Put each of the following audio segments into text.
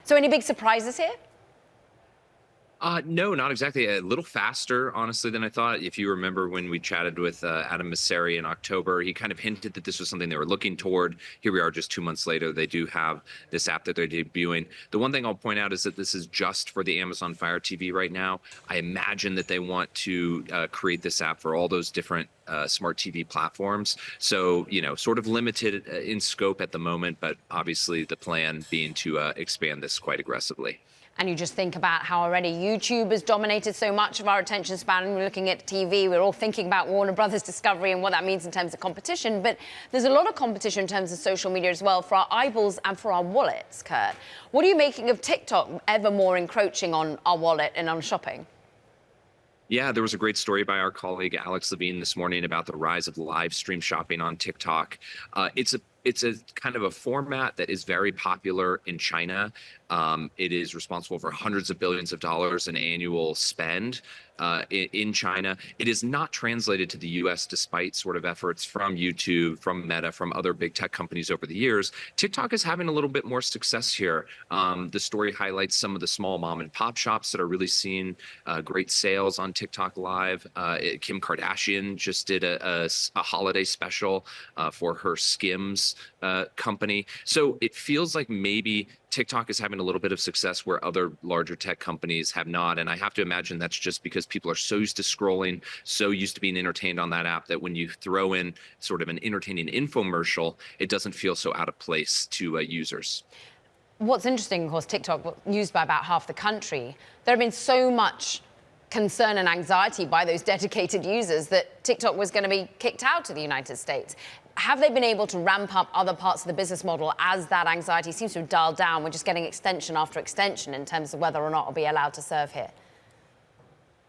So any big surprises here? No, not exactly. A little faster, honestly, than I thought. If you remember when we chatted with Adam Mosseri in October, he kind of hinted that this was something they were looking toward. Here we are just 2 months later. They do have this app that they're debuting. The one thing I'll point out is that this is just for the Amazon Fire TV right now. I imagine that they want to create this app for all those different smart TV platforms. So, sort of limited in scope at the moment, but obviously the plan being to expand this quite aggressively. And you just think about how already YouTube has dominated so much of our attention span. And we're looking at TV. We're all thinking about Warner Brothers Discovery and what that means in terms of competition. But there's a lot of competition in terms of social media as well for our eyeballs and for our wallets, Kurt. What are you making of TikTok ever more encroaching on our wallet and on shopping? Yeah, there was a great story by our colleague Alex Levine this morning about the rise of live stream shopping on TikTok. It's a kind of a format that is very popular in China. It is responsible for hundreds of billions of dollars in annual spend in China. It is not translated to the US despite sort of efforts from YouTube, from Meta, from other big tech companies over the years. TikTok is having a little bit more success here. The story highlights some of the small mom and pop shops that are really seeing great sales on TikTok Live. Kim Kardashian just did a holiday special for her Skims company. So it feels like maybe TikTok is having a little bit of success where other larger tech companies have not. And I have to imagine that's just because people are so used to scrolling, so used to being entertained on that app that when you throw in sort of an entertaining infomercial, it doesn't feel so out of place to users. What's interesting, of course, TikTok was used by about half the country. There have been so much concern and anxiety by those dedicated users that TikTok was going to be kicked out of the United States. Have they been able to ramp up other parts of the business model as that anxiety seems to have dialed down? We're just getting extension after extension in terms of whether or not it'll be allowed to serve here.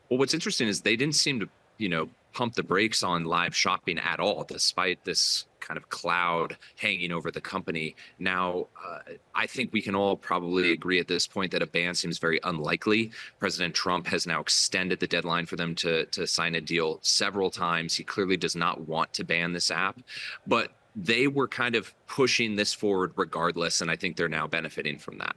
Well, what's interesting is they didn't seem to, pump the brakes on live shopping at all, despite this kind of cloud hanging over the company. Now, I think we can all probably agree at this point that a ban seems very unlikely. President Trump has now extended the deadline for them to sign a deal several times. He clearly does not want to ban this app, but they were kind of pushing this forward regardless, and I think they're now benefiting from that.